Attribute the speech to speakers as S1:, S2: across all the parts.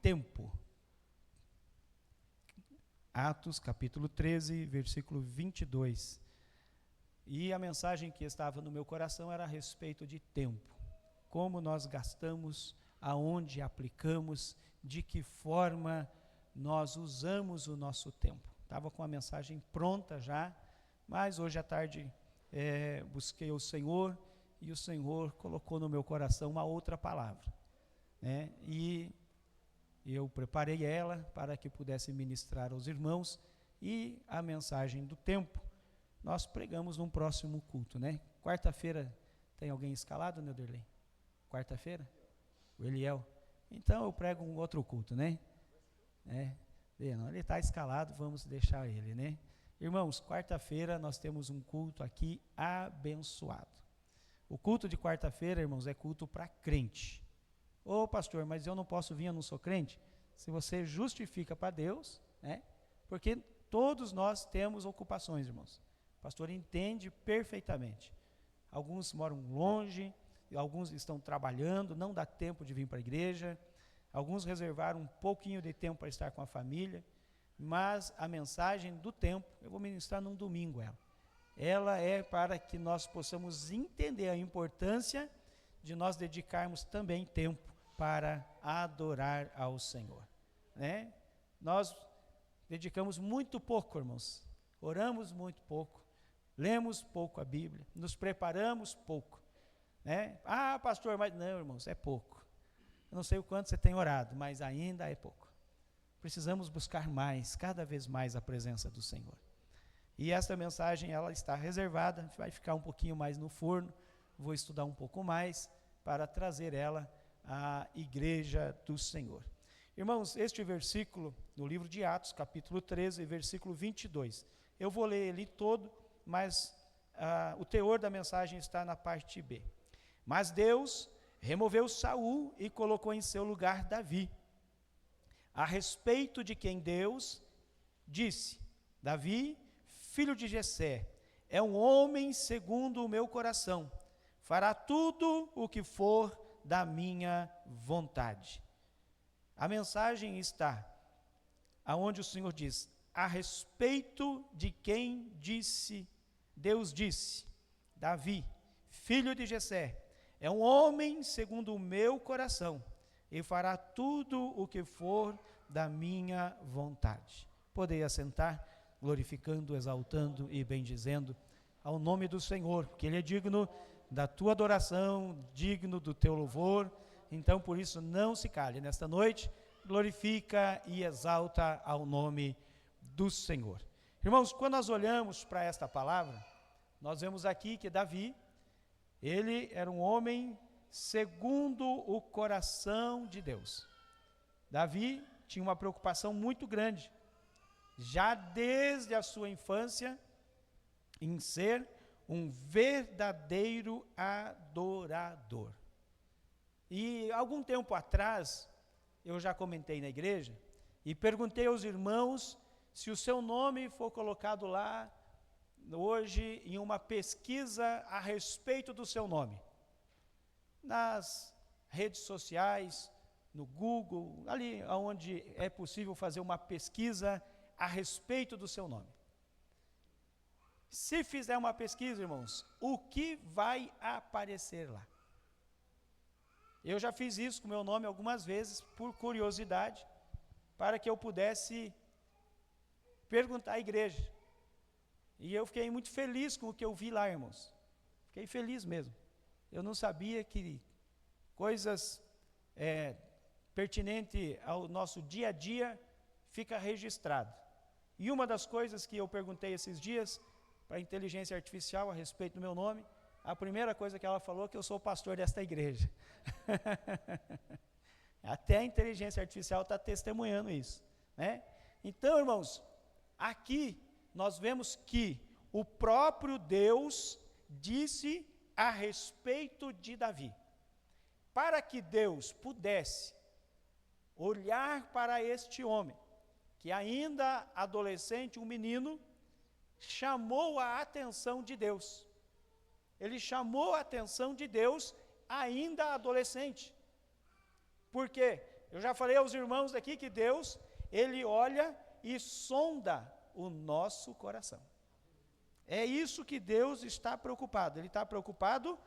S1: tempo. Atos capítulo 13, versículo 22. E a mensagem que estava no meu coração era a respeito de tempo. Como nós gastamos, aonde aplicamos, de que forma nós usamos o nosso tempo. Estava com a mensagem pronta já, mas hoje à tarde busquei o Senhor e o Senhor colocou no meu coração uma outra palavra, né? E eu preparei ela para que pudesse ministrar aos irmãos, e a mensagem do tempo nós pregamos num próximo culto, né? Quarta-feira tem alguém escalado, Neuderley? Quarta-feira? O Eliel. Então eu prego um outro culto, né? Ele está escalado, vamos deixar ele, né? Irmãos, quarta-feira nós temos um culto aqui abençoado. O culto de quarta-feira, irmãos, é culto para crente. Ô pastor, mas eu não posso vir, eu não sou crente? Se você justifica para Deus, né? Porque todos nós temos ocupações, irmãos. O pastor entende perfeitamente. Alguns moram longe, alguns estão trabalhando, não dá tempo de vir para a igreja. Alguns reservaram um pouquinho de tempo para estar com a família, mas a mensagem do tempo, eu vou ministrar num domingo ela é para que nós possamos entender a importância de nós dedicarmos também tempo para adorar ao Senhor, né? Nós dedicamos muito pouco, irmãos, oramos muito pouco, lemos pouco a Bíblia, nos preparamos pouco, né? Ah, pastor, mas não, irmãos, é pouco. Eu não sei o quanto você tem orado, mas ainda é pouco. Precisamos buscar mais, cada vez mais a presença do Senhor. E esta mensagem, ela está reservada, vai ficar um pouquinho mais no forno, vou estudar um pouco mais para trazer ela à igreja do Senhor. Irmãos, este versículo, no livro de Atos, capítulo 13, versículo 22, eu vou ler ele todo, mas o teor da mensagem está na parte B. Mas Deus removeu Saul e colocou em seu lugar Davi, a respeito de quem Deus disse: Davi, filho de Jessé, é um homem segundo o meu coração, fará tudo o que for da minha vontade. A mensagem está aonde o Senhor diz: a respeito de quem Deus disse, Davi, filho de Jessé, é um homem segundo o meu coração, e fará tudo o que for da minha vontade. Podei assentar, glorificando, exaltando e bendizendo ao nome do Senhor, porque Ele é digno da tua adoração, digno do teu louvor. Então, por isso, não se cale. Nesta noite, glorifica e exalta ao nome do Senhor. Irmãos, quando nós olhamos para esta palavra, nós vemos aqui que Davi, ele era um homem segundo o coração de Deus. Davi tinha uma preocupação muito grande, já desde a sua infância, em ser um verdadeiro adorador. E algum tempo atrás, eu já comentei na igreja, e perguntei aos irmãos se o seu nome for colocado lá, hoje, em uma pesquisa a respeito do seu nome. Nas redes sociais, no Google, ali onde é possível fazer uma pesquisa a respeito do seu nome. Se fizer uma pesquisa, irmãos, o que vai aparecer lá? Eu já fiz isso com meu nome algumas vezes, por curiosidade, para que eu pudesse perguntar à igreja. E eu fiquei muito feliz com o que eu vi lá, irmãos. Fiquei feliz mesmo. Eu não sabia que coisas pertinentes ao nosso dia a dia fica registrado. E uma das coisas que eu perguntei esses dias para a inteligência artificial a respeito do meu nome, a primeira coisa que ela falou é que eu sou o pastor desta igreja. Até a inteligência artificial está testemunhando isso, né? Então, irmãos, aqui nós vemos que o próprio Deus disse a respeito de Davi. Para que Deus pudesse olhar para este homem, que ainda adolescente, um menino, chamou a atenção de Deus. Ele chamou a atenção de Deus ainda adolescente. Por quê? Eu já falei aos irmãos aqui que Deus, Ele olha e sonda o nosso coração. É isso que Deus está preocupado. Ele está preocupado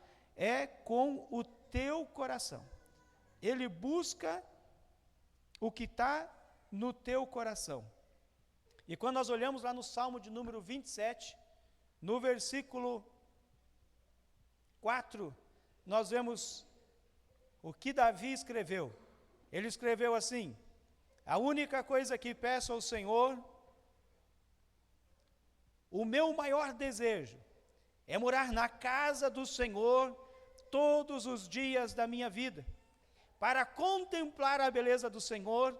S1: com o teu coração. Ele busca o que está no teu coração. E quando nós olhamos lá no Salmo de número 27, no versículo 4, nós vemos o que Davi escreveu. Ele escreveu assim: a única coisa que peço ao Senhor, o meu maior desejo, é morar na casa do Senhor todos os dias da minha vida, para contemplar a beleza do Senhor,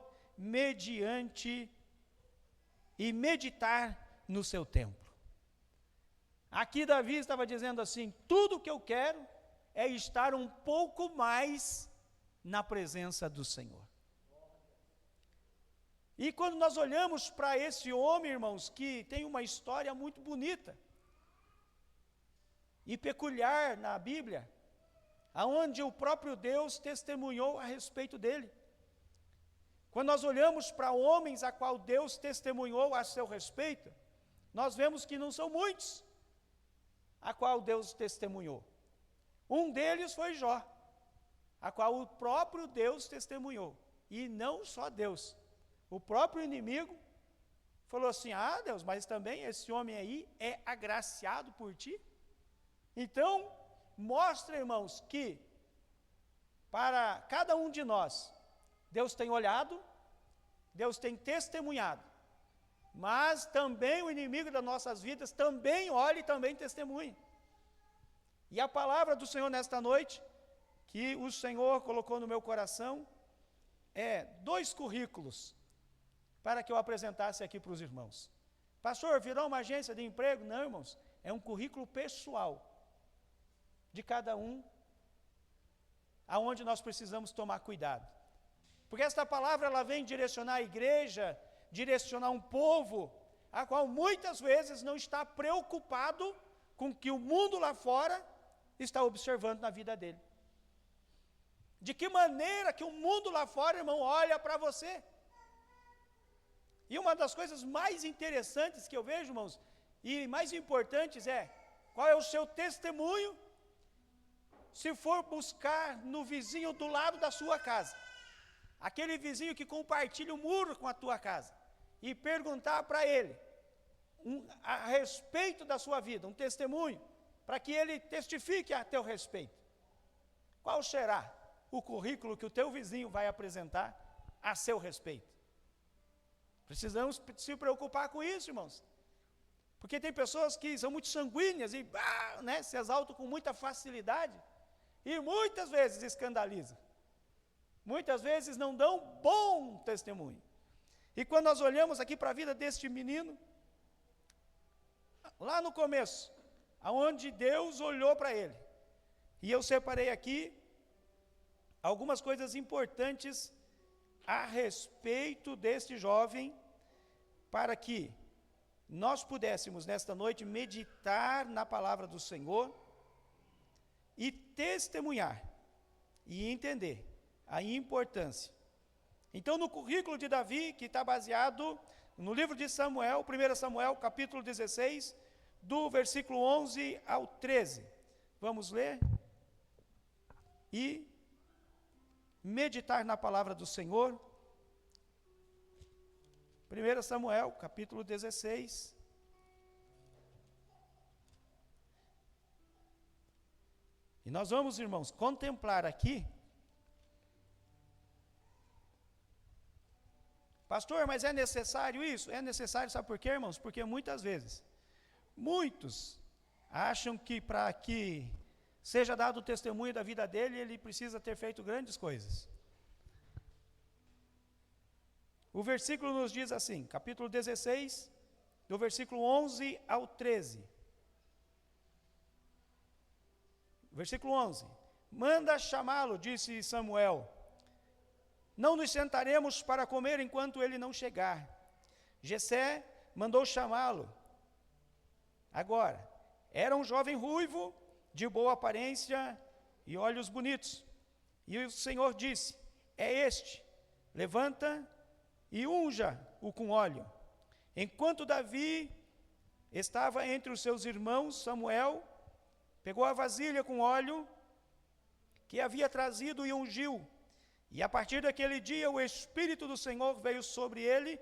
S1: e meditar no seu templo. Aqui Davi estava dizendo assim: tudo que eu quero é estar um pouco mais na presença do Senhor. E quando nós olhamos para esse homem, irmãos, que tem uma história muito bonita e peculiar na Bíblia, aonde o próprio Deus testemunhou a respeito dele. Quando nós olhamos para homens a qual Deus testemunhou a seu respeito, nós vemos que não são muitos a qual Deus testemunhou. Um deles foi Jó, a qual o próprio Deus testemunhou. E não só Deus, o próprio inimigo falou assim: ah, Deus, mas também esse homem aí é agraciado por ti? Então, mostra, irmãos, que para cada um de nós, Deus tem olhado, Deus tem testemunhado, mas também o inimigo das nossas vidas também olha e também testemunha. E a palavra do Senhor nesta noite, que o Senhor colocou no meu coração, é 2 currículos para que eu apresentasse aqui para os irmãos. Pastor, virou uma agência de emprego? Não, irmãos, é um currículo pessoal de cada um, aonde nós precisamos tomar cuidado. Porque esta palavra ela vem direcionar a igreja, direcionar um povo, a qual muitas vezes não está preocupado com o que o mundo lá fora está observando na vida dele. De que maneira que o mundo lá fora, irmão, olha para você? E uma das coisas mais interessantes que eu vejo, irmãos, e mais importantes qual é o seu testemunho se for buscar no vizinho do lado da sua casa, aquele vizinho que compartilha o muro com a tua casa, e perguntar para ele a respeito da sua vida, um testemunho, para que ele testifique a teu respeito. Qual será o currículo que o teu vizinho vai apresentar a seu respeito? Precisamos se preocupar com isso, irmãos. Porque tem pessoas que são muito sanguíneas e se exaltam com muita facilidade e muitas vezes escandalizam. Muitas vezes não dão bom testemunho. E quando nós olhamos aqui para a vida deste menino, lá no começo, aonde Deus olhou para ele, e eu separei aqui algumas coisas importantes a respeito deste jovem, para que nós pudéssemos nesta noite meditar na palavra do Senhor e testemunhar e entender a importância. Então, no currículo de Davi, que está baseado no livro de Samuel, 1 Samuel, capítulo 16, do versículo 11 ao 13. Vamos ler e meditar na palavra do Senhor. 1 Samuel, capítulo 16. E nós vamos, irmãos, contemplar aqui. Pastor, mas é necessário isso? É necessário, sabe por quê, irmãos? Porque muitas vezes, muitos acham que para que seja dado o testemunho da vida dele, ele precisa ter feito grandes coisas. O versículo nos diz assim, capítulo 16, do versículo 11 ao 13. Versículo 11. Manda chamá-lo, disse Samuel. Não nos sentaremos para comer enquanto ele não chegar. Jessé mandou chamá-lo. Agora, era um jovem ruivo, de boa aparência e olhos bonitos. E o Senhor disse: é este. levanta e unja-o com óleo. Enquanto Davi estava entre os seus irmãos, Samuel pegou a vasilha com óleo que havia trazido e ungiu. E a partir daquele dia o Espírito do Senhor veio sobre ele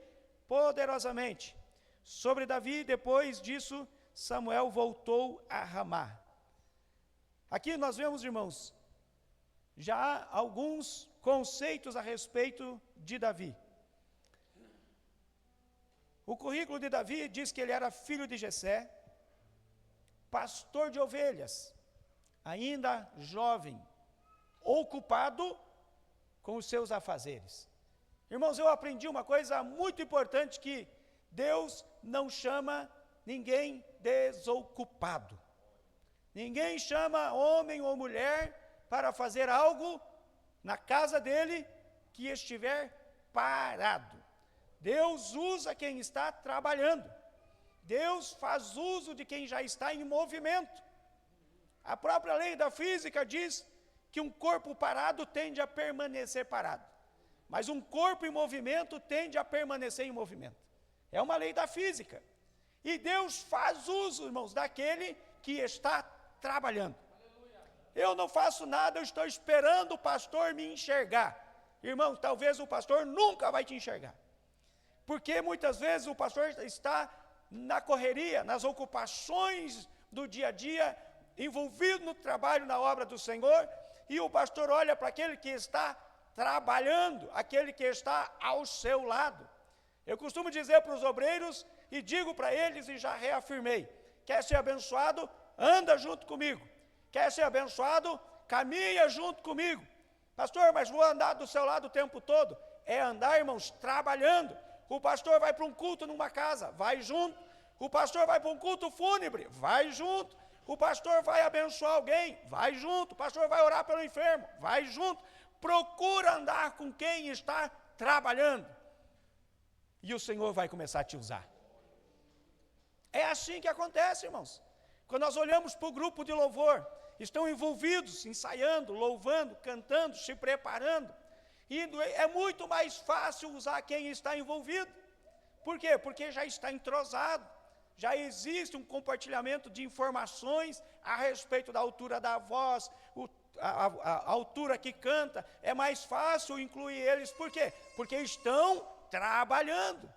S1: poderosamente. Sobre Davi, depois disso, Samuel voltou a Ramá. Aqui nós vemos, irmãos, já há alguns conceitos a respeito de Davi. O currículo de Davi diz que ele era filho de Jessé, pastor de ovelhas, ainda jovem, ocupado com os seus afazeres. Irmãos, eu aprendi uma coisa muito importante, que Deus não chama ninguém desocupado. Ninguém chama homem ou mulher para fazer algo na casa dele que estiver parado. Deus usa quem está trabalhando. Deus faz uso de quem já está em movimento. A própria lei da física diz que um corpo parado tende a permanecer parado, mas um corpo em movimento tende a permanecer em movimento. É uma lei da física. E Deus faz uso, irmãos, daquele que está trabalhando. Eu não faço nada, eu estou esperando o pastor me enxergar. Irmão, talvez o pastor nunca vai te enxergar, porque muitas vezes o pastor está na correria, nas ocupações do dia a dia, envolvido no trabalho, na obra do Senhor, e o pastor olha para aquele que está trabalhando, aquele que está ao seu lado. Eu costumo dizer para os obreiros, e digo para eles, e já reafirmei: quer ser abençoado, anda junto comigo. Quer ser abençoado, caminha junto comigo. Pastor, mas vou andar do seu lado o tempo todo? É andar, irmãos, trabalhando. O pastor vai para um culto numa casa, vai junto. O pastor vai para um culto fúnebre, vai junto. O pastor vai abençoar alguém, vai junto. O pastor vai orar pelo enfermo, vai junto. Procura andar com quem está trabalhando, e o Senhor vai começar a te usar. É assim que acontece, irmãos. Quando nós olhamos para o grupo de louvor, estão envolvidos, ensaiando, louvando, cantando, se preparando, e é muito mais fácil usar quem está envolvido. Por quê? Porque já está entrosado, já existe um compartilhamento de informações a respeito da altura da voz, a altura que canta. É mais fácil incluir eles. Por quê? Porque estão trabalhando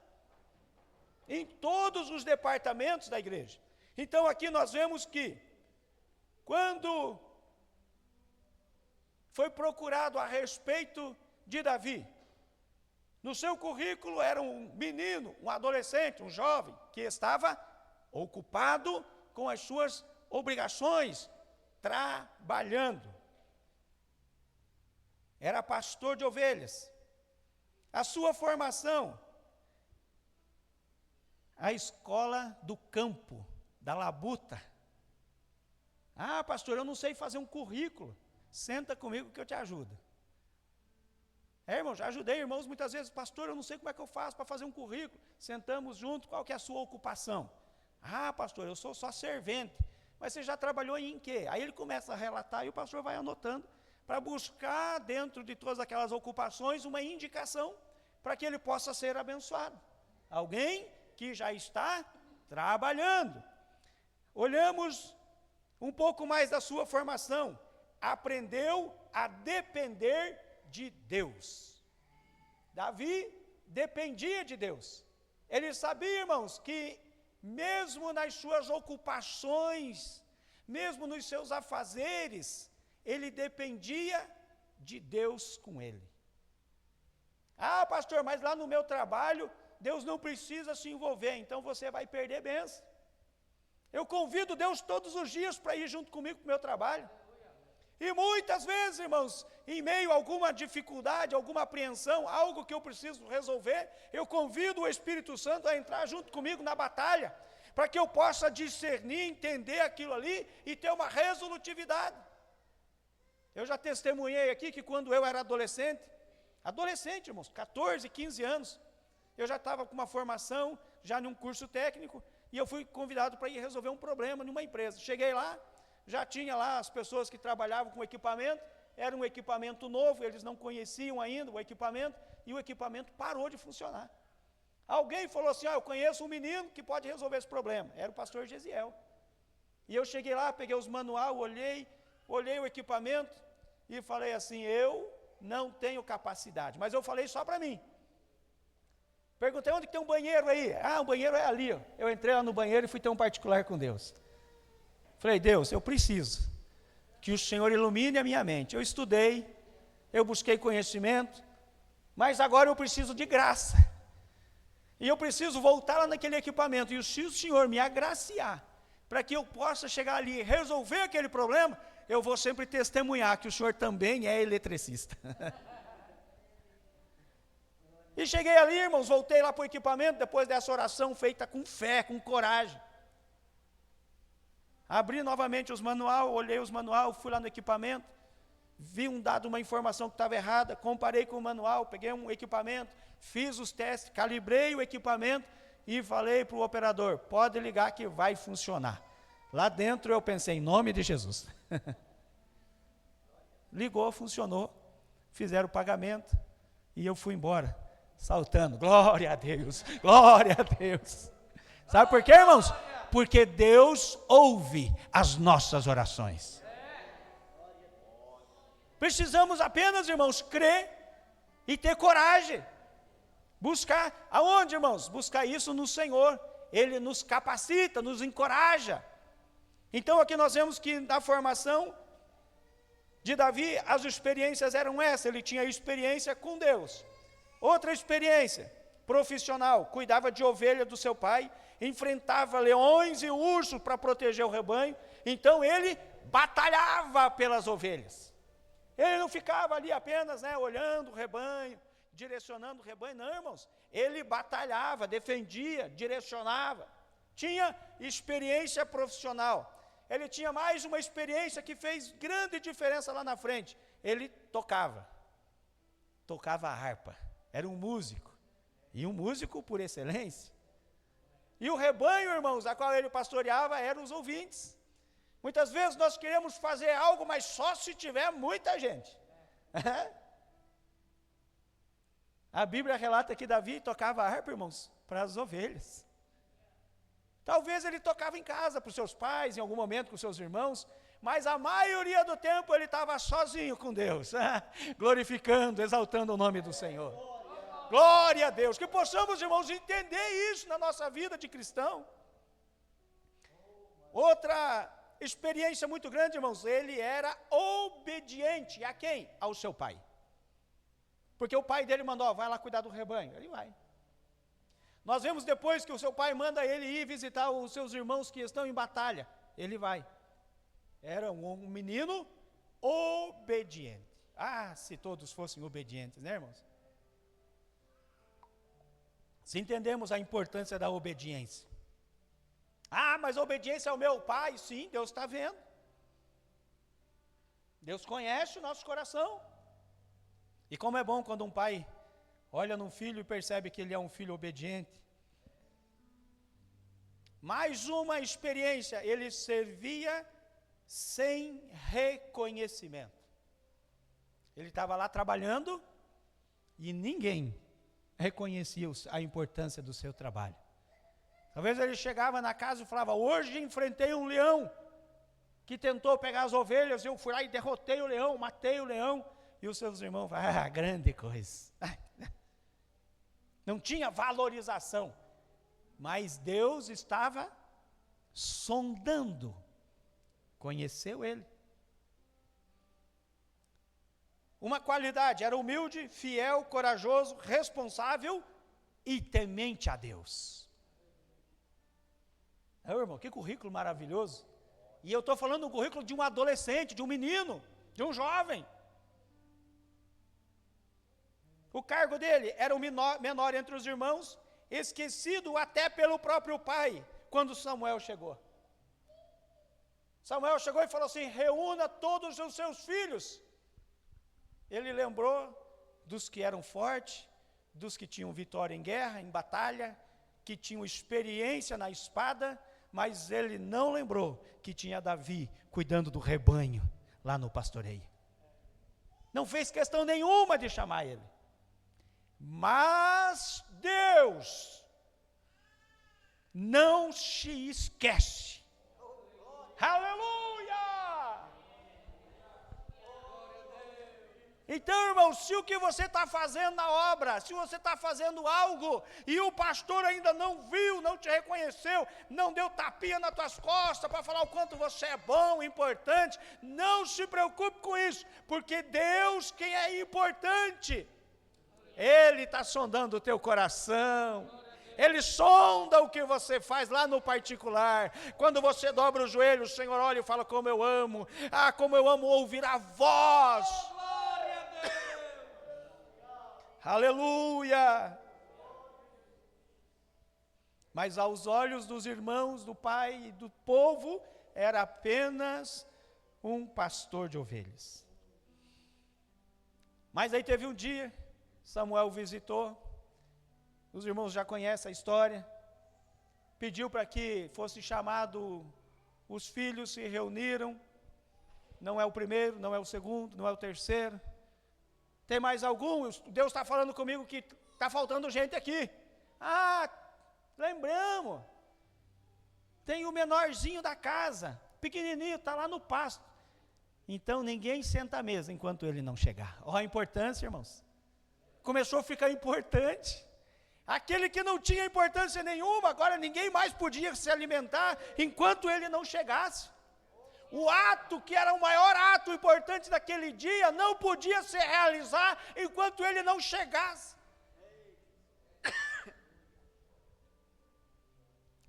S1: em todos os departamentos da igreja. Então aqui nós vemos que, quando foi procurado a respeito de Davi, no seu currículo era um menino, um adolescente, um jovem, que estava ocupado com as suas obrigações, trabalhando. Era pastor de ovelhas. A sua formação, a escola do campo, da labuta. Ah, pastor, eu não sei fazer um currículo. Senta comigo que eu te ajudo. Irmão, já ajudei irmãos muitas vezes. Pastor, eu não sei como é que eu faço para fazer um currículo. Sentamos junto, qual que é a sua ocupação? Ah, pastor, eu sou só servente. Mas você já trabalhou em quê? Aí ele começa a relatar e o pastor vai anotando, para buscar dentro de todas aquelas ocupações uma indicação para que ele possa ser abençoado. Alguém que já está trabalhando. Olhamos um pouco mais da sua formação. Aprendeu a depender de Deus. Davi dependia de Deus. Ele sabia, irmãos, que mesmo nas suas ocupações, mesmo nos seus afazeres, ele dependia de Deus com ele. Ah, pastor, mas lá no meu trabalho, Deus não precisa se envolver, então você vai perder bênção. Eu convido Deus todos os dias para ir junto comigo para o meu trabalho. E muitas vezes, irmãos, em meio a alguma dificuldade, alguma apreensão, algo que eu preciso resolver, eu convido o Espírito Santo a entrar junto comigo na batalha, para que eu possa discernir, entender aquilo ali e ter uma resolutividade. Eu já testemunhei aqui que quando eu era adolescente, irmãos, 14, 15 anos, eu já estava com uma formação, já num curso técnico, e eu fui convidado para ir resolver um problema numa empresa. Cheguei lá, já tinha lá as pessoas que trabalhavam com equipamento, era um equipamento novo, eles não conheciam ainda o equipamento, e o equipamento parou de funcionar. Alguém falou assim, eu conheço um menino que pode resolver esse problema. Era o pastor Gesiel. E eu cheguei lá, peguei os manuais, olhei o equipamento e falei assim, eu não tenho capacidade, mas eu falei só para mim. Perguntei, onde que tem um banheiro aí? O banheiro é ali. Eu entrei lá no banheiro e fui ter um particular com Deus. Falei, Deus, eu preciso que o Senhor ilumine a minha mente. Eu estudei, eu busquei conhecimento, mas agora eu preciso de graça. E eu preciso voltar lá naquele equipamento. E se o Senhor me agraciar, para que eu possa chegar ali e resolver aquele problema, eu vou sempre testemunhar que o Senhor também é eletricista. E cheguei ali, irmãos, voltei lá para o equipamento, depois dessa oração feita com fé, com coragem. Abri novamente os manuais, olhei os manuais, fui lá no equipamento, vi uma informação que estava errada, comparei com o manual, peguei um equipamento, fiz os testes, calibrei o equipamento e falei para o operador, pode ligar que vai funcionar. Lá dentro eu pensei, em nome de Jesus. Ligou, funcionou, fizeram o pagamento e eu fui embora, saltando, glória a Deus, glória a Deus. Sabe por quê, irmãos? Porque Deus ouve as nossas orações. Precisamos apenas, irmãos, crer e ter coragem. Buscar, aonde, irmãos? Buscar isso no Senhor. Ele nos capacita, nos encoraja. Então aqui nós vemos que na formação de Davi, as experiências eram essas. Ele tinha experiência com Deus. Outra experiência profissional, cuidava de ovelha do seu pai, enfrentava leões e ursos para proteger o rebanho. Então ele batalhava pelas ovelhas. Ele não ficava ali apenas, olhando o rebanho, direcionando o rebanho, não, irmãos. Ele batalhava, defendia, direcionava. Tinha experiência profissional. Ele tinha mais uma experiência que fez grande diferença lá na frente. Ele tocava a harpa. Era um músico. E um músico por excelência. E o rebanho, irmãos, a qual ele pastoreava, eram os ouvintes. Muitas vezes nós queremos fazer algo, mas só se tiver muita gente. A Bíblia relata que Davi tocava a harpa, irmãos, para as ovelhas. Talvez ele tocava em casa para os seus pais, em algum momento com seus irmãos, mas a maioria do tempo ele estava sozinho com Deus, glorificando, exaltando o nome do Senhor. Glória a Deus, que possamos, irmãos, entender isso na nossa vida de cristão. Outra experiência muito grande, irmãos, ele era obediente a quem? Ao seu pai. Porque o pai dele mandou, vai lá cuidar do rebanho, ele vai. Nós vemos depois que o seu pai manda ele ir visitar os seus irmãos que estão em batalha, ele vai. Era um menino obediente. Se todos fossem obedientes, né, irmãos? Se entendemos a importância da obediência. Mas a obediência ao meu pai, sim, Deus está vendo. Deus conhece o nosso coração. E como é bom quando um pai olha num filho e percebe que ele é um filho obediente. Mais uma experiência, ele servia sem reconhecimento. Ele estava lá trabalhando e ninguém reconhecia a importância do seu trabalho. Talvez ele chegava na casa e falava, hoje enfrentei um leão que tentou pegar as ovelhas, eu fui lá e derrotei o leão, matei o leão. E os seus irmãos falavam, grande coisa. Não tinha valorização. Mas Deus estava sondando. Conheceu ele. Uma qualidade, era humilde, fiel, corajoso, responsável e temente a Deus. Irmão, que currículo maravilhoso. E eu estou falando do currículo de um adolescente, de um menino, de um jovem. O cargo dele era o menor entre os irmãos, esquecido até pelo próprio pai, quando Samuel chegou. Samuel chegou e falou assim, reúna todos os seus filhos. Ele lembrou dos que eram fortes, dos que tinham vitória em guerra, em batalha, que tinham experiência na espada, mas ele não lembrou que tinha Davi cuidando do rebanho lá no pastoreio. Não fez questão nenhuma de chamar ele. Mas Deus não se esquece. Aleluia! Então, irmão, se o que você está fazendo na obra, se você está fazendo algo e o pastor ainda não viu, não te reconheceu, não deu tapinha nas tuas costas para falar o quanto você é bom, importante, não se preocupe com isso, porque Deus, quem é importante, Ele está sondando o teu coração. Ele sonda o que você faz lá no particular. Quando você dobra o joelho, o Senhor olha e fala: como eu amo, como eu amo ouvir a voz. Glória a Deus. Aleluia. Mas aos olhos dos irmãos, do pai e do povo, era apenas um pastor de ovelhas. Mas aí teve um dia, Samuel visitou. Os irmãos já conhecem a história. Pediu para que fosse chamado, os filhos se reuniram. Não é o primeiro, não é o segundo, não é o terceiro. Tem mais algum? Deus está falando comigo que está faltando gente aqui. Lembramos. Tem o menorzinho da casa, pequenininho, está lá no pasto. Então ninguém senta à mesa enquanto ele não chegar. Olha a importância, irmãos. Começou a ficar importante. Aquele que não tinha importância nenhuma, agora ninguém mais podia se alimentar enquanto ele não chegasse. O ato que era o maior ato importante daquele dia não podia se realizar enquanto ele não chegasse.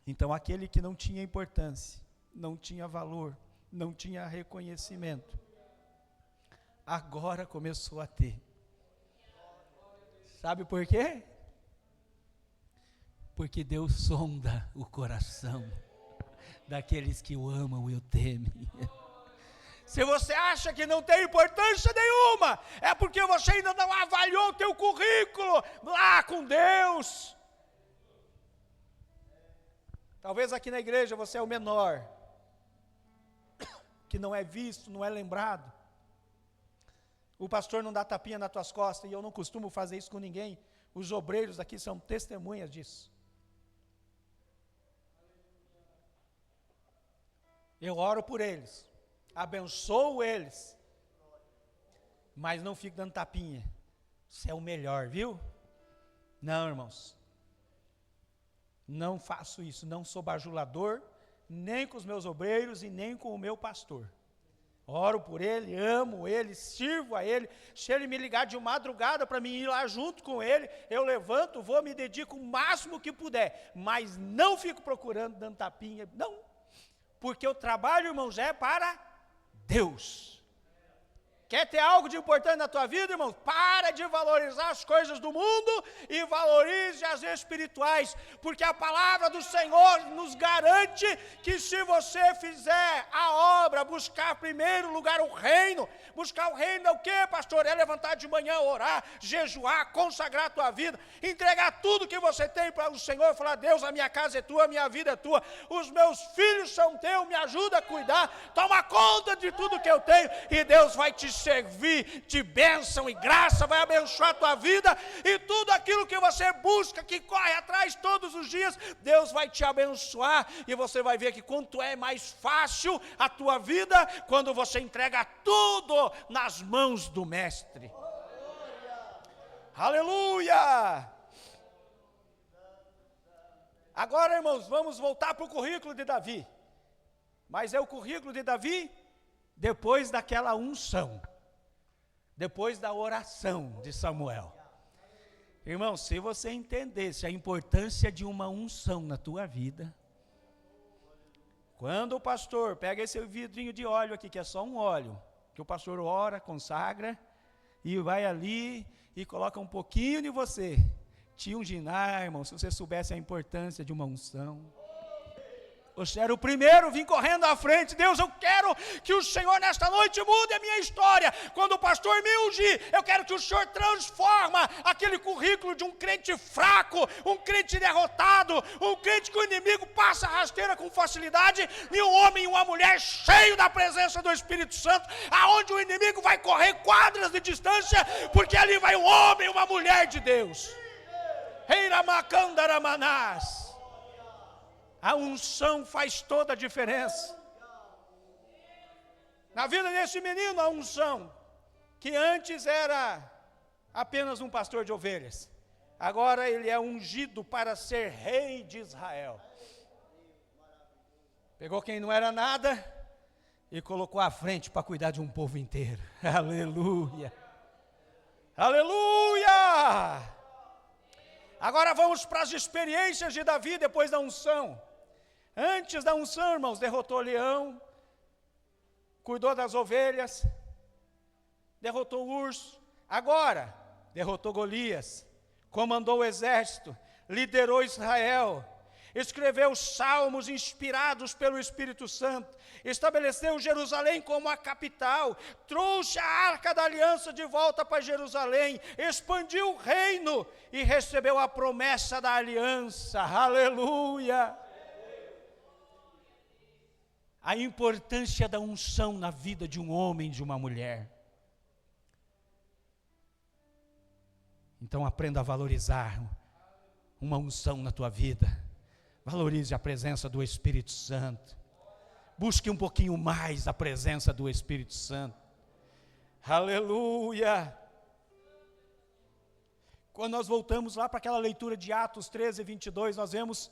S1: Então aquele que não tinha importância, não tinha valor, não tinha reconhecimento, agora começou a ter. Sabe por quê? Porque Deus sonda o coração daqueles que o amam e o temem. Se você acha que não tem importância nenhuma, é porque você ainda não avaliou o teu currículo lá com Deus. Talvez aqui na igreja você é o menor, que não é visto, não é lembrado. O pastor não dá tapinha nas tuas costas, e eu não costumo fazer isso com ninguém. Os obreiros aqui são testemunhas disso. Eu oro por eles, abençoo eles, mas não fico dando tapinha. Você é o melhor, viu? Não, irmãos, não faço isso, não sou bajulador, nem com os meus obreiros e nem com o meu pastor. Oro por ele, amo ele, sirvo a ele. Se ele me ligar de madrugada para mim ir lá junto com ele, eu levanto, vou, me dedico o máximo que puder, mas não fico procurando, dando tapinha, não. Porque o trabalho, irmãos, é para Deus. Quer ter algo de importante na tua vida, irmão? Para de valorizar as coisas do mundo e valorize as espirituais, porque a palavra do Senhor nos garante que se você fizer a obra, buscar primeiro lugar o reino, buscar o reino é o quê, pastor? É levantar de manhã, orar, jejuar, consagrar a tua vida, entregar tudo que você tem para o Senhor e falar: Deus, a minha casa é tua, a minha vida é tua, os meus filhos são teus, me ajuda a cuidar, toma conta de tudo que eu tenho, e Deus vai te servir de bênção e graça, vai abençoar a tua vida, e tudo aquilo que você busca, que corre atrás todos os dias, Deus vai te abençoar, e você vai ver que quanto é mais fácil a tua vida, quando você entrega tudo nas mãos do Mestre. Aleluia! Agora, irmãos, vamos voltar para o currículo de Davi, mas é o currículo de Davi depois daquela unção, depois da oração de Samuel. Irmão, se você entendesse a importância de uma unção na tua vida, quando o pastor pega esse vidrinho de óleo aqui, que é só um óleo, que o pastor ora, consagra, e vai ali e coloca um pouquinho de você, te unginar, irmão, se você soubesse a importância de uma unção. Você era o primeiro, vim correndo à frente. Deus, eu quero que o Senhor nesta noite mude a minha história. Quando o pastor me ungir, eu quero que o Senhor transforma aquele currículo de um crente fraco, um crente derrotado, um crente que o inimigo passa rasteira com facilidade, em um homem e uma mulher cheio da presença do Espírito Santo, aonde o inimigo vai correr quadras de distância, porque ali vai um homem e uma mulher de Deus. Reiramacandaраmanás. A unção faz toda a diferença. Na vida desse menino, a unção, que antes era apenas um pastor de ovelhas, agora ele é ungido para ser rei de Israel. Pegou quem não era nada e colocou à frente para cuidar de um povo inteiro. Aleluia! Aleluia! Agora vamos para as experiências de Davi depois da unção. Antes da unção, irmãos, derrotou o leão, cuidou das ovelhas, derrotou o urso. Agora, derrotou Golias, comandou o exército, liderou Israel, escreveu salmos inspirados pelo Espírito Santo, estabeleceu Jerusalém como a capital, trouxe a arca da aliança de volta para Jerusalém, expandiu o reino e recebeu a promessa da aliança. Aleluia! A importância da unção na vida de um homem e de uma mulher. Então aprenda a valorizar uma unção na tua vida. Valorize a presença do Espírito Santo. Busque um pouquinho mais a presença do Espírito Santo. Aleluia! Quando nós voltamos lá para aquela leitura de Atos 13, 22, nós vemos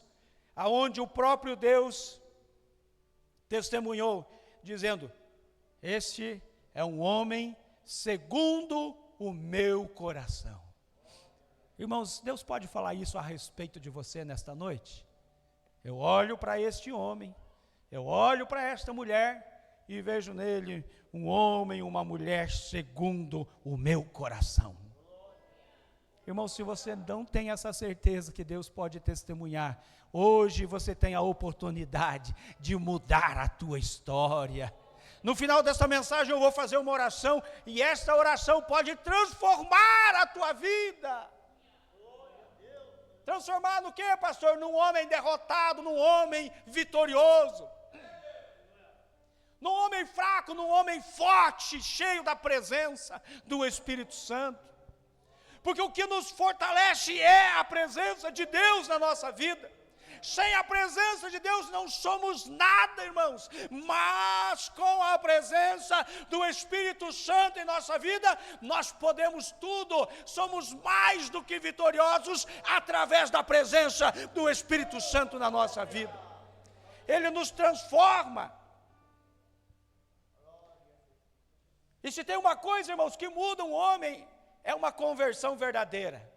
S1: aonde o próprio Deus testemunhou, dizendo: este é um homem segundo o meu coração. Irmãos, Deus pode falar isso a respeito de você nesta noite? Eu olho para este homem, eu olho para esta mulher e vejo nele um homem e uma mulher segundo o meu coração. Irmão, se você não tem essa certeza que Deus pode testemunhar, hoje você tem a oportunidade de mudar a tua história. No final dessa mensagem eu vou fazer uma oração, e essa oração pode transformar a tua vida. Transformar no quê, pastor? Num homem derrotado, num homem vitorioso. Num homem fraco, num homem forte, cheio da presença do Espírito Santo. Porque o que nos fortalece é a presença de Deus na nossa vida. Sem a presença de Deus não somos nada, irmãos. Mas com a presença do Espírito Santo em nossa vida, nós podemos tudo. Somos mais do que vitoriosos através da presença do Espírito Santo na nossa vida. Ele nos transforma. E se tem uma coisa, irmãos, que muda um homem, é uma conversão verdadeira.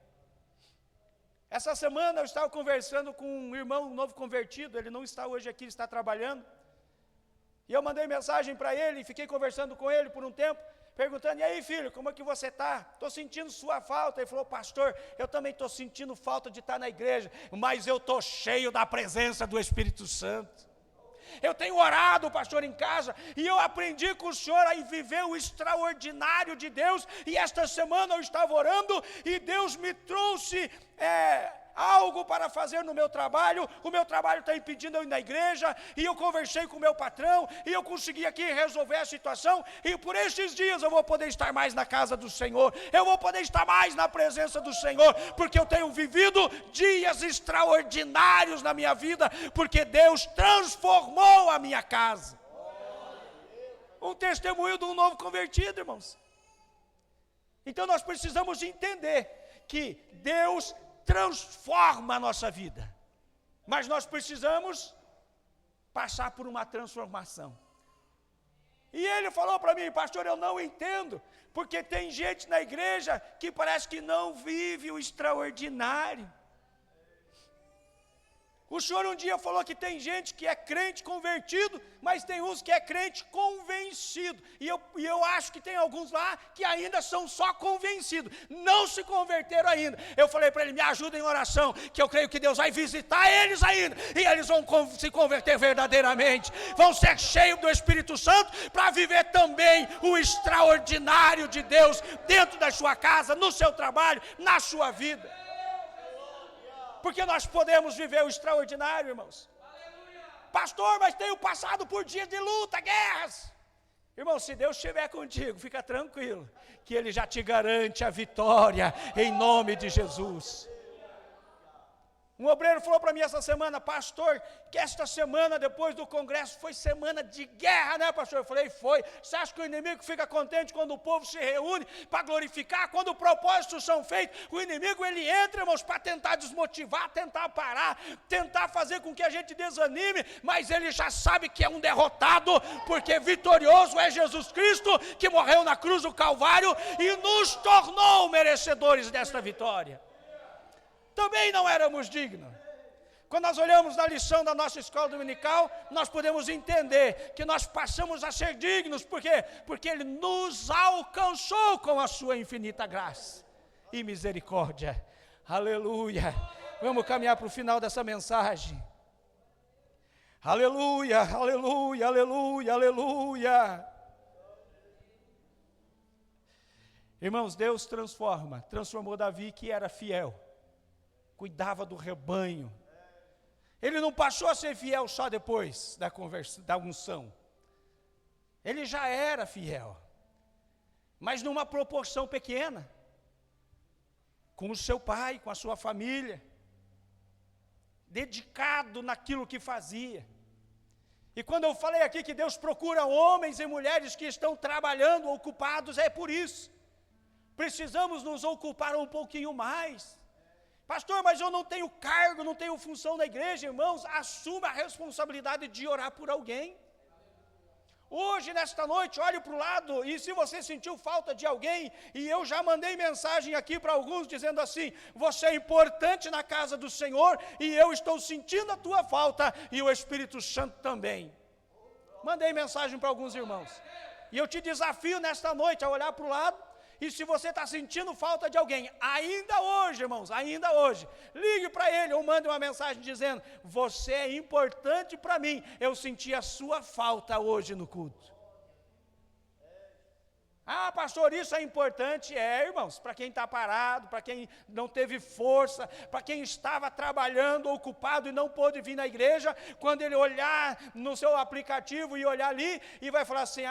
S1: Essa semana eu estava conversando com um irmão novo convertido, ele não está hoje aqui, ele está trabalhando. E eu mandei mensagem para ele, e fiquei conversando com ele por um tempo, perguntando: e aí, filho, como é que você está? Estou sentindo sua falta. Ele falou: pastor, eu também estou sentindo falta de estar na igreja, mas eu estou cheio da presença do Espírito Santo. Eu tenho orado, pastor, em casa, e eu aprendi com o senhor a viver o extraordinário de Deus, e esta semana eu estava orando, e Deus me trouxe algo para fazer no meu trabalho. O meu trabalho está impedindo eu ir na igreja, e eu conversei com o meu patrão, e eu consegui aqui resolver a situação, e por estes dias eu vou poder estar mais na casa do Senhor, eu vou poder estar mais na presença do Senhor, porque eu tenho vivido dias extraordinários na minha vida, porque Deus transformou a minha casa. Um testemunho de um novo convertido, irmãos. Então nós precisamos entender que Deus transforma a nossa vida, mas nós precisamos passar por uma transformação. E ele falou para mim: pastor, eu não entendo, porque tem gente na igreja que parece que não vive o extraordinário. O senhor um dia falou que tem gente que é crente convertido, mas tem uns que é crente convencido. E eu acho que tem alguns lá que ainda são só convencidos, não se converteram ainda. Eu falei para ele, me ajuda em oração, que eu creio que Deus vai visitar eles ainda, e eles vão se converter verdadeiramente, vão ser cheios do Espírito Santo, para viver também o extraordinário de Deus, dentro da sua casa, no seu trabalho, na sua vida. Porque nós podemos viver o extraordinário, irmãos. Pastor, mas tenho passado por dias de luta, guerras. Irmão, se Deus estiver contigo, fica tranquilo, que Ele já te garante a vitória, em nome de Jesus. Um obreiro falou para mim essa semana, pastor, que esta semana depois do congresso foi semana de guerra, né, pastor? Eu falei, foi. Você acha que o inimigo fica contente quando o povo se reúne para glorificar? Quando propósitos são feitos, o inimigo ele entra, irmãos, para tentar desmotivar, tentar parar, tentar fazer com que a gente desanime, mas ele já sabe que é um derrotado, porque vitorioso é Jesus Cristo, que morreu na cruz do Calvário e nos tornou merecedores desta vitória. Também não éramos dignos. Quando nós olhamos na lição da nossa escola dominical, nós podemos entender que nós passamos a ser dignos. Por quê? Porque Ele nos alcançou com a sua infinita graça e misericórdia. Aleluia. Vamos caminhar para o final dessa mensagem. Aleluia, aleluia, aleluia, aleluia. Irmãos, Deus transformou Davi, que era fiel, cuidava do rebanho. Ele não passou a ser fiel só depois da unção. Ele já era fiel, mas numa proporção pequena, com o seu pai, com a sua família, dedicado naquilo que fazia. E quando eu falei aqui que Deus procura homens e mulheres que estão trabalhando, ocupados, é por isso. Precisamos nos ocupar um pouquinho mais. Pastor, mas eu não tenho cargo, não tenho função na igreja. Irmãos, assuma a responsabilidade de orar por alguém. Hoje, nesta noite, olhe para o lado, e se você sentiu falta de alguém, e eu já mandei mensagem aqui para alguns, dizendo assim, você é importante na casa do Senhor, e eu estou sentindo a tua falta, e o Espírito Santo também. Mandei mensagem para alguns irmãos, e eu te desafio nesta noite a olhar para o lado, e se você está sentindo falta de alguém, ainda hoje, irmãos, ainda hoje, ligue para ele ou mande uma mensagem dizendo, você é importante para mim, eu senti a sua falta hoje no culto. Ah, pastor, isso é importante? É, irmãos, para quem está parado, para quem não teve força, para quem estava trabalhando, ocupado e não pôde vir na igreja, quando ele olhar no seu aplicativo e olhar ali, e vai falar assim,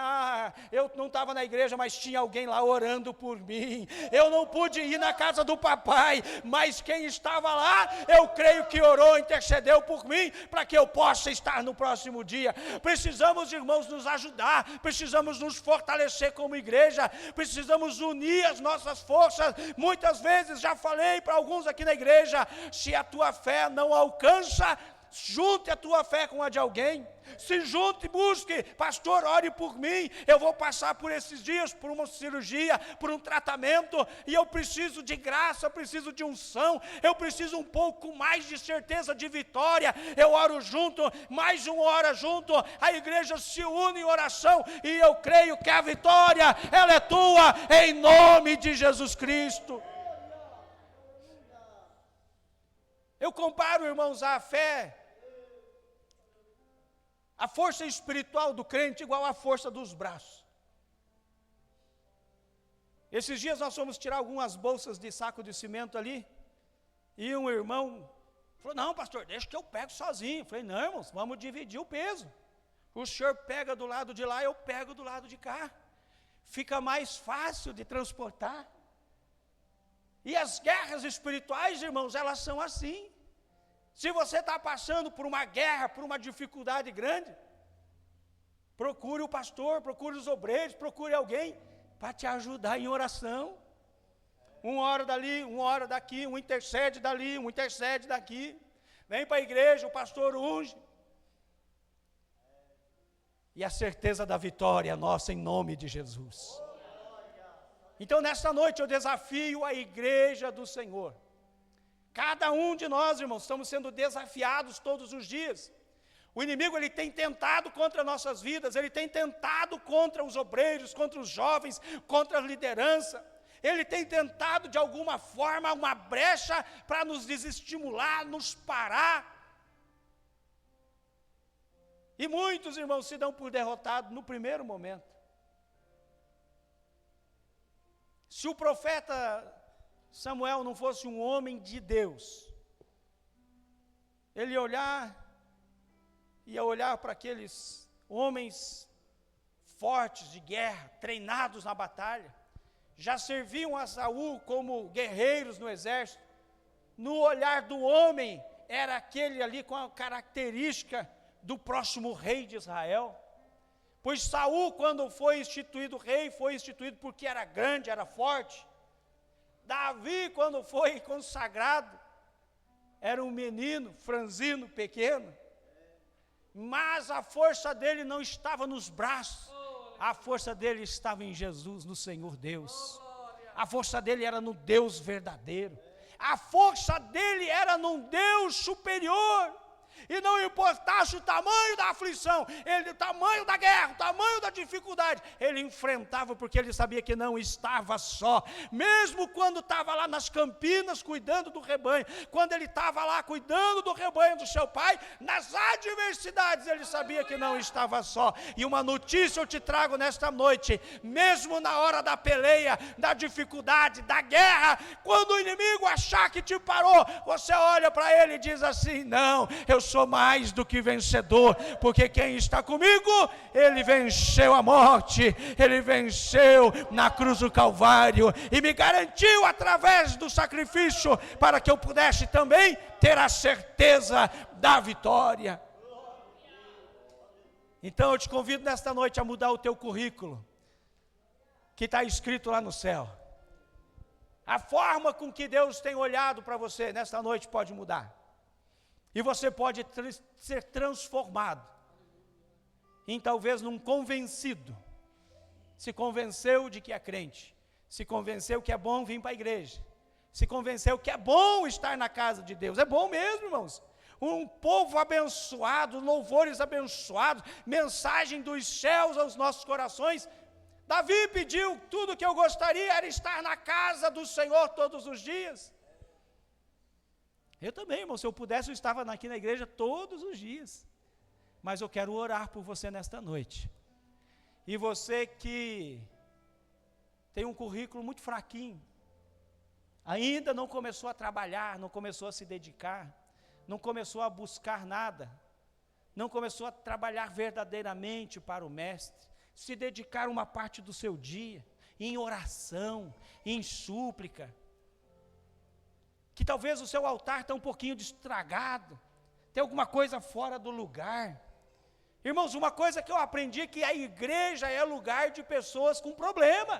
S1: eu não estava na igreja, mas tinha alguém lá orando por mim, eu não pude ir na casa do papai, mas quem estava lá, eu creio que orou, intercedeu por mim, para que eu possa estar no próximo dia. Precisamos, irmãos, nos ajudar, precisamos nos fortalecer como igreja, precisamos unir as nossas forças. Muitas vezes já falei para alguns aqui na igreja, se a tua fé não alcança, junte a tua fé com a de alguém, se junte e busque, pastor, ore por mim, eu vou passar por esses dias, por uma cirurgia, por um tratamento, e eu preciso de graça, eu preciso de unção, eu preciso um pouco mais de certeza de vitória, eu oro junto, mais um ora junto, a igreja se une em oração, e eu creio que a vitória, ela é tua, em nome de Jesus Cristo. Eu comparo, irmãos, a fé, a força espiritual do crente igual à força dos braços. Esses dias nós fomos tirar algumas bolsas de saco de cimento ali, e um irmão falou, não, pastor, deixa que eu pego sozinho. Eu falei, não, irmãos, vamos dividir o peso. O senhor pega do lado de lá, eu pego do lado de cá. Fica mais fácil de transportar. E as guerras espirituais, irmãos, elas são assim. Se você está passando por uma guerra, por uma dificuldade grande, procure o pastor, procure os obreiros, procure alguém para te ajudar em oração. Um ora dali, um ora daqui, um intercede dali, um intercede daqui. Vem para a igreja, o pastor unge. E a certeza da vitória é nossa em nome de Jesus. Então, nesta noite eu desafio a igreja do Senhor. Cada um de nós, irmãos, estamos sendo desafiados todos os dias. O inimigo, ele tem tentado contra nossas vidas, ele tem tentado contra os obreiros, contra os jovens, contra a liderança. Ele tem tentado, de alguma forma, uma brecha para nos desestimular, nos parar. E muitos, irmãos, se dão por derrotados no primeiro momento. Se o profeta Samuel não fosse um homem de Deus, ele ia olhar para aqueles homens fortes de guerra, treinados na batalha, já serviam a Saul como guerreiros no exército. No olhar do homem, era aquele ali com a característica do próximo rei de Israel. Pois Saul, quando foi instituído rei, foi instituído porque era grande, era forte. Davi, quando foi consagrado, era um menino, franzino, pequeno. Mas a força dele não estava nos braços. A força dele estava em Jesus, no Senhor Deus. A força dele era no Deus verdadeiro. A força dele era num Deus superior. E não importasse o tamanho da aflição, o tamanho da guerra, o tamanho da dificuldade, ele enfrentava, porque ele sabia que não estava só. Mesmo quando estava lá nas campinas cuidando do rebanho, quando ele estava lá cuidando do rebanho do seu pai, nas adversidades ele sabia que não estava só. E uma notícia eu te trago nesta noite: mesmo na hora da peleia, da dificuldade, da guerra, quando o inimigo achar que te parou, você olha para ele e diz assim: não, eu sou mais do que vencedor, porque quem está comigo, ele venceu a morte, ele venceu na cruz do Calvário, e me garantiu através do sacrifício, para que eu pudesse também ter a certeza da vitória. Então eu te convido nesta noite a mudar o teu currículo, que está escrito lá no céu. A forma com que Deus tem olhado para você nesta noite pode mudar. E você pode ser transformado em talvez num convencido. Se convenceu de que é crente. Se convenceu que é bom vir para a igreja. Se convenceu que é bom estar na casa de Deus. É bom mesmo, irmãos. Um povo abençoado, louvores abençoados, mensagem dos céus aos nossos corações. Davi pediu: tudo que eu gostaria era estar na casa do Senhor todos os dias. Eu também, irmão, se eu pudesse, eu estava aqui na igreja todos os dias. Mas eu quero orar por você nesta noite. E você que tem um currículo muito fraquinho, ainda não começou a trabalhar, não começou a se dedicar, não começou a buscar nada, não começou a trabalhar verdadeiramente para o Mestre, se dedicar uma parte do seu dia em oração, em súplica, que talvez o seu altar está um pouquinho estragado, tem alguma coisa fora do lugar. Irmãos, uma coisa que eu aprendi é que a igreja é lugar de pessoas com problema.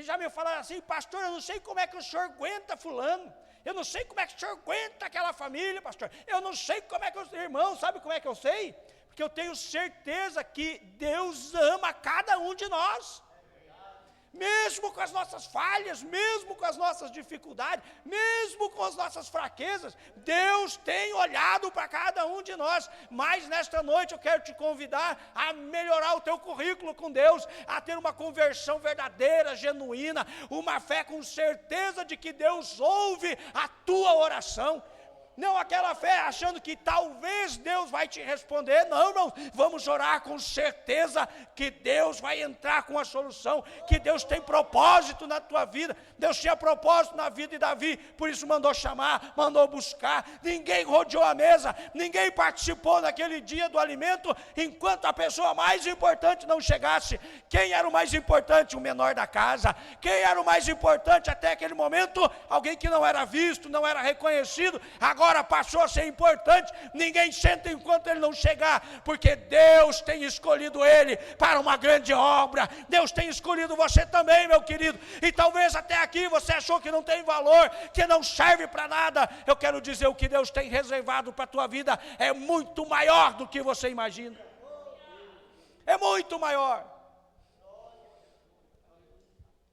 S1: Já me falaram assim: pastor, eu não sei como é que o senhor aguenta fulano, eu não sei como é que o senhor aguenta aquela família, pastor, eu não sei como é que eu... Irmão, sabe como é que eu sei? Porque eu tenho certeza que Deus ama cada um de nós. Mesmo com as nossas falhas, mesmo com as nossas dificuldades, mesmo com as nossas fraquezas, Deus tem olhado para cada um de nós. Mas nesta noite eu quero te convidar a melhorar o teu currículo com Deus, a ter uma conversão verdadeira, genuína, uma fé com certeza de que Deus ouve a tua oração. Não aquela fé achando que talvez Deus vai te responder. Não, irmão, vamos orar com certeza que Deus vai entrar com a solução, que Deus tem propósito na tua vida. Deus tinha propósito na vida de Davi, por isso mandou chamar, mandou buscar. Ninguém rodeou a mesa, ninguém participou naquele dia do alimento, enquanto a pessoa mais importante não chegasse. Quem era o mais importante? O menor da casa. Quem era o mais importante até aquele momento? Alguém que não era visto, não era reconhecido. Agora passou a ser importante. Ninguém senta enquanto ele não chegar, porque Deus tem escolhido ele para uma grande obra. Deus tem escolhido você também, meu querido. E talvez até aqui você achou que não tem valor, que não serve para nada. Eu quero dizer, o que Deus tem reservado para a tua vida é muito maior do que você imagina. É muito maior.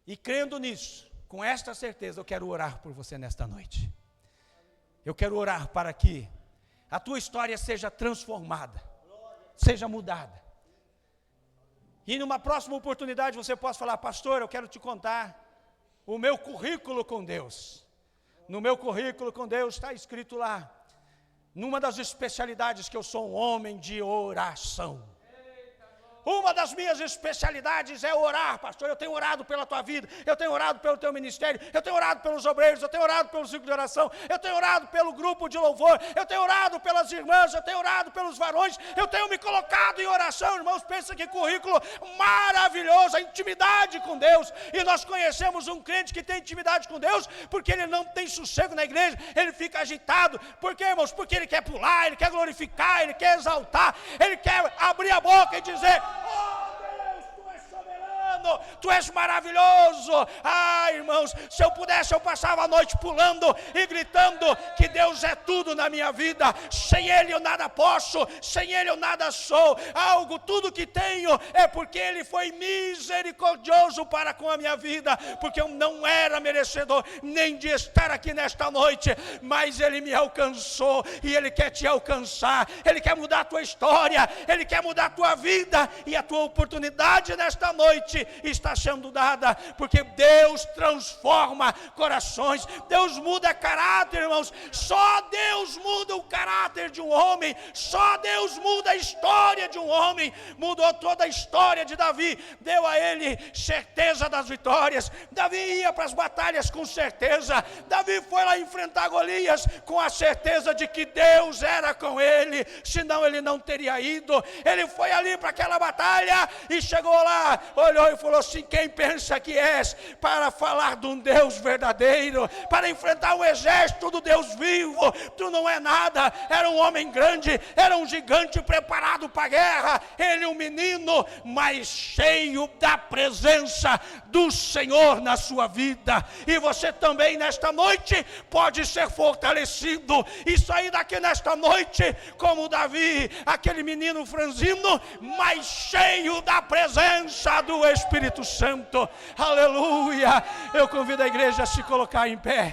S1: E crendo nisso, com esta certeza, eu quero orar por você nesta noite. Eu quero orar para que a tua história seja transformada, seja mudada. E numa próxima oportunidade você possa falar: pastor, eu quero te contar o meu currículo com Deus. No meu currículo com Deus está escrito lá, numa das especialidades, que eu sou um homem de oração. Uma das minhas especialidades é orar, pastor. Eu tenho orado pela tua vida, eu tenho orado pelo teu ministério, eu tenho orado pelos obreiros, eu tenho orado pelo ciclo de oração, eu tenho orado pelo grupo de louvor, eu tenho orado pelas irmãs, eu tenho orado pelos varões, eu tenho me colocado em oração. Irmãos, pensa que currículo maravilhoso, a intimidade com Deus. E nós conhecemos um crente que tem intimidade com Deus, porque ele não tem sossego na igreja, ele fica agitado. Por quê, irmãos? Porque ele quer pular, ele quer glorificar, ele quer exaltar, ele quer abrir a boca e dizer: oh Deus, tu és soberano, tu és maravilhoso. Ah, irmãos, se eu pudesse, eu passava a noite pulando e gritando que Deus é tudo na minha vida. Sem Ele eu nada posso, sem Ele eu nada sou. Tudo que tenho é porque Ele foi misericordioso para com a minha vida, porque eu não era merecedor nem de estar aqui nesta noite, mas Ele me alcançou e Ele quer te alcançar. Ele quer mudar a tua história, Ele quer mudar a tua vida, e a tua oportunidade nesta noite está sendo dada, porque Deus transforma corações, Deus muda caráter, irmãos. Só Deus muda o caráter de um homem, só Deus muda a história de um homem. Mudou toda a história de Davi, deu a ele certeza das vitórias. Davi ia para as batalhas com certeza, Davi foi lá enfrentar Golias com a certeza de que Deus era com ele, senão ele não teria ido. Ele foi ali para aquela batalha e chegou lá, olhou e falou assim: quem pensa que és para falar de um Deus verdadeiro, para enfrentar um exército do Deus vivo? Tu não é nada. Era um homem grande, era um gigante preparado para a guerra, ele um menino, mas cheio da presença do Senhor na sua vida. E você também nesta noite pode ser fortalecido e sair daqui nesta noite como Davi, aquele menino franzino, mas cheio da presença do Espírito Santo. Aleluia. Eu convido a igreja a se colocar em pé.